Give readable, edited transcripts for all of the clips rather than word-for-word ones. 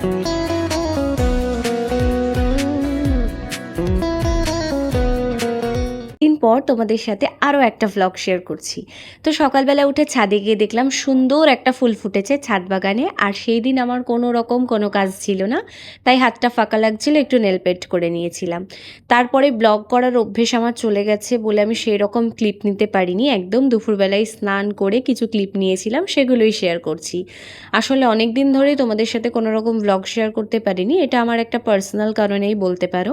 দিন পর তোমাদের সাথে আরও একটা ভ্লগ শেয়ার করছি। তো সকালবেলা উঠে ছাদে গিয়ে দেখলাম সুন্দর একটা ফুল ফুটেছে ছাদ বাগানে, আর সেই দিন আমার কোনো কাজ ছিল না, তাই হাতটা ফাঁকা লাগছিল, একটু নেল পেন্ট করে নিয়েছিলাম। তারপরে ব্লগ করার অভ্যেস আমার চলে গেছে বলে আমি সেই রকম ক্লিপ নিতে পারিনি, একদম দুপুরবেলায় স্নান করে কিছু ক্লিপ নিয়েছিলাম, সেগুলোই শেয়ার করছি। আসলে অনেক দিন ধরেই তোমাদের সাথে কোনো রকম ভ্লগ শেয়ার করতে পারিনি, এটা আমার একটা পার্সোনাল কারণেই বলতে পারো।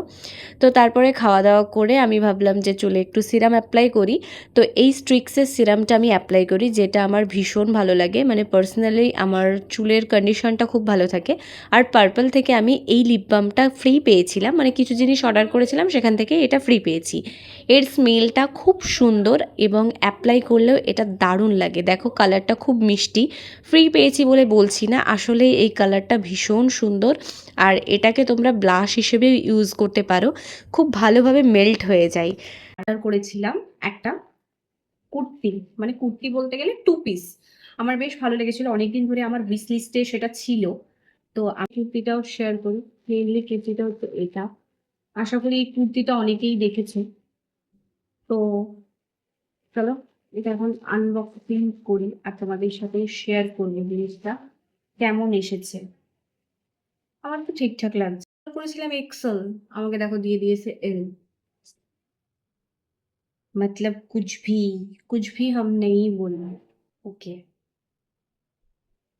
তো তারপরে খাওয়া দাওয়া করে আমি ভাবলাম যে চলে একটু সিরাম অ্যাপ্লাই করি। তো এই স্ট্রিক্সের সিরামটা আমি অ্যাপ্লাই করি, যেটা আমার ভীষণ ভালো লাগে, মানে পার্সোনালি আমার চুলের কন্ডিশনটা খুব ভালো থাকে। আর পার্পল থেকে আমি এই লিপ বামটা ফ্রি পেয়েছিলাম, মানে কিছু জিনিস অর্ডার করেছিলাম সেখান থেকে এটা ফ্রি পেয়েছি। এর স্মেলটা খুব সুন্দর এবং অ্যাপ্লাই করলেও এটা দারুণ লাগে। দেখো কালারটা খুব মিষ্টি, ফ্রি পেয়েছি বলে বলছি না, আসলে এই কালারটা ভীষণ সুন্দর। আর এটাকে তোমরা ব্লাশ হিসেবেও ইউজ করতে পারো, খুব ভালোভাবে মেল্ট হয়ে যায়। অর্ডার করেছিলাম একটা কুর্তি, মানে কুর্তি বলতে গেলে 2 পিস। আমার বেশ ভালো লেগেছিল, অনেকদিন ধরে আমার উইশ লিস্টে সেটা ছিল। তো আমি কুর্তিটাও শেয়ার করি। মেনলি কুর্তিটা হচ্ছে এটা, আশা করি এই কুর্তিটা অনেকেই দেখেছে। তো চলো এটা এখন আনবক্সিং করি আর তোমাদের সাথে শেয়ার করবো জিনিসটা কেমন এসেছে। আমার তো ঠিকঠাক লাগছে, করেছিলাম এক্সেল, আমাকে দেখো দিয়ে দিয়েছে এল। मतलब कुछ भी हम नहीं बोलना। ওকে,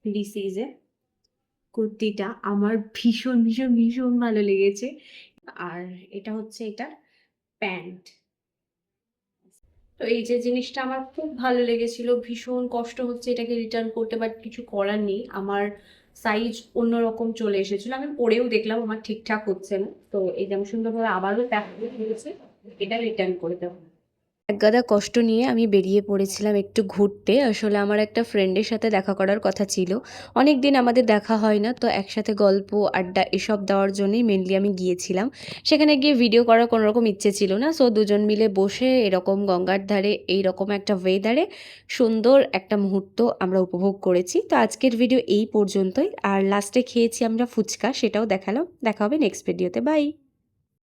দিস ইজ এ কুর্তিটা আমার ভীষণ ভীষণ ভীষণ ভালো লেগেছে। আর এটা হচ্ছে এটা প্যান্ট। তো এই যে জিনিসটা আমার খুব ভালো লেগেছিল, ভীষণ কষ্ট হচ্ছে এটাকে রিটার্ন করতে, বাট কিছু করার নেই, আমার সাইজ অন্যরকম চলে এসেছিল। আমি পরেও দেখলাম আমার ঠিকঠাক হচ্ছে না, তো এই যেমন সুন্দরভাবে আবারও প্যাক করে দিয়েছে, এটা রিটার্ন করে দেবো। একগাদা কষ্ট নিয়ে আমি বেরিয়ে পড়েছিলাম একটু ঘুরতে। আসলে আমার একটা ফ্রেন্ডের সাথে দেখা করার কথা ছিল, অনেক দিন আমাদের দেখা হয় না, তো একসাথে গল্প আড্ডা এসব দেওয়ার জন্যই মেনলি আমি গিয়েছিলাম। সেখানে গিয়ে ভিডিও করার কোনো রকম ইচ্ছে ছিল না, সো দুজন মিলে বসে এরকম গঙ্গার ধারে এইরকম একটা ওয়েদারে সুন্দর একটা মুহূর্ত আমরা উপভোগ করেছি। তো আজকের ভিডিও এই পর্যন্তই, আর লাস্টে খেয়েছি আমরা ফুচকা, সেটাও দেখালাম। দেখা হবে নেক্সট ভিডিওতে, বাই।